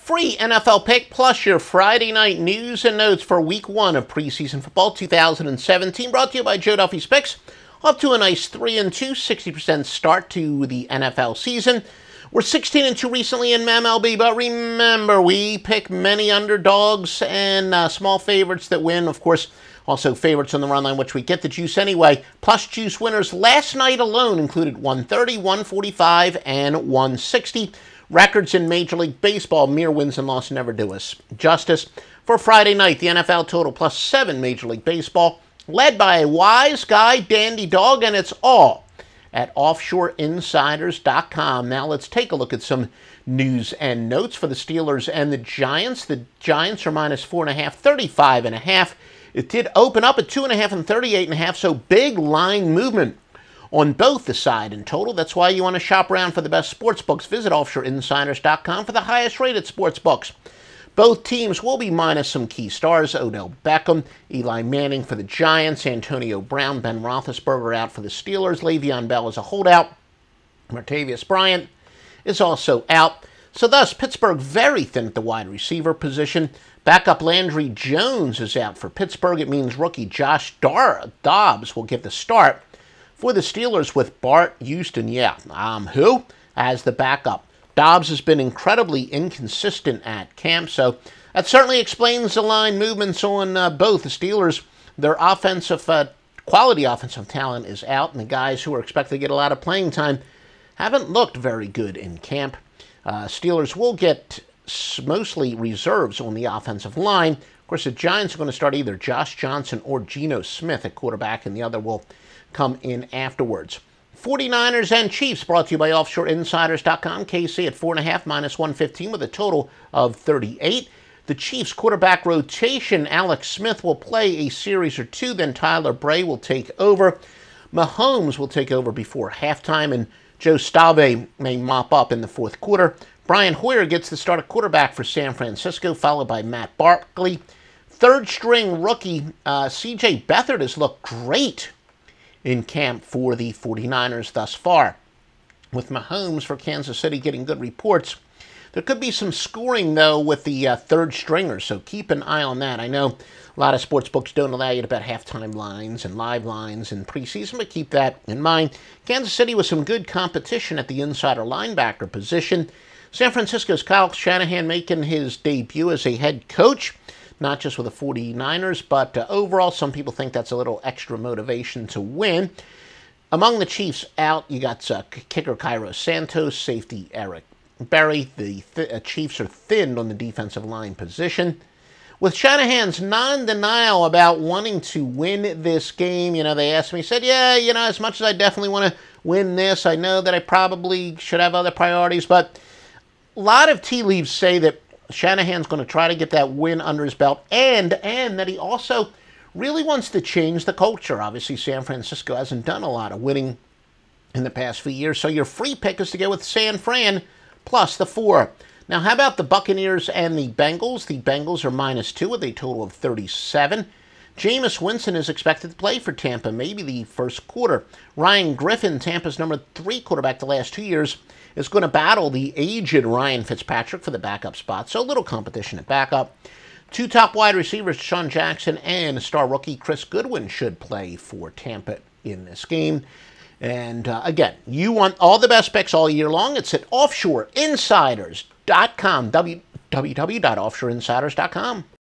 free NFL pick plus your Friday night news and notes for week 1 of preseason football 2017, brought to you by Joe Duffy's Picks. Up to a nice 3-2, 60% start to the NFL season. We're 16-2 recently in MLB, but remember, we pick many underdogs and small favorites that win. Of course, also favorites on the run line, which we get the juice anyway. Plus juice winners last night alone included 130, 145, and 160. Records in Major League Baseball, mere wins and losses never do us justice. For Friday night, the NFL total plus 7 Major League Baseball, led by a wise guy, Dandy Dog, and it's all at offshoreinsiders.com. Now let's take a look at some news and notes for the Steelers and the Giants. The Giants are minus 4.5, 35.5. It did open up at 2.5 and 38.5, so big line movement on both the side and total. That's why you want to shop around for the best sports books. Visit offshoreinsiders.com for the highest rated sports books. Both teams will be minus some key stars. Odell Beckham, Eli Manning for the Giants, Antonio Brown, Ben Roethlisberger out for the Steelers. Le'Veon Bell is a holdout. Martavius Bryant is also out. So thus, Pittsburgh very thin at the wide receiver position. Backup Landry Jones is out for Pittsburgh. It means rookie Josh Dobbs will get the start for the Steelers with Bart Houston, who as the backup. Dobbs has been incredibly inconsistent at camp, so that certainly explains the line movements on both. The Steelers, their quality offensive talent is out, and the guys who are expected to get a lot of playing time haven't looked very good in camp. Steelers will get mostly reserves on the offensive line. Of course, the Giants are going to start either Josh Johnson or Geno Smith at quarterback, and the other will come in afterwards. 49ers and Chiefs, brought to you by offshoreinsiders.com. KC at 4.5, minus 115 with a total of 38. The Chiefs quarterback rotation, Alex Smith will play a series or two, then Tyler Bray will take over. Mahomes will take over before halftime, and Joe Stave may mop up in the fourth quarter. Brian Hoyer gets the start at quarterback for San Francisco, followed by Matt Barkley. Third-string rookie C.J. Beathard has looked great in camp for the 49ers thus far. With Mahomes for Kansas City getting good reports, there could be some scoring, though, with the third stringer, so keep an eye on that. I know a lot of sports books don't allow you to bet halftime lines and live lines in preseason, but keep that in mind. Kansas City with some good competition at the insider linebacker position. San Francisco's Kyle Shanahan making his debut as a head coach, not just with the 49ers, but overall, some people think that's a little extra motivation to win. Among the Chiefs out, you got kicker Cairo Santos, safety Eric Berry. The Chiefs are thinned on the defensive line position. With Shanahan's non-denial about wanting to win this game, they asked me, said, as much as I definitely want to win this, I know that I probably should have other priorities, but a lot of tea leaves say that Shanahan's going to try to get that win under his belt, and that he also really wants to change the culture. Obviously, San Francisco hasn't done a lot of winning in the past few years, so your free pick is to go with San Fran plus the 4. Now, how about the Buccaneers and the Bengals? The Bengals are minus 2 with a total of 37. Jameis Winston is expected to play for Tampa, maybe the first quarter. Ryan Griffin, Tampa's number 3 quarterback the last 2 years, is going to battle the aged Ryan Fitzpatrick for the backup spot, so a little competition at backup. 2 top wide receivers, Sean Jackson and star rookie Chris Goodwin, should play for Tampa in this game. And again, you want all the best picks all year long. It's at offshoreinsiders.com, www.offshoreinsiders.com.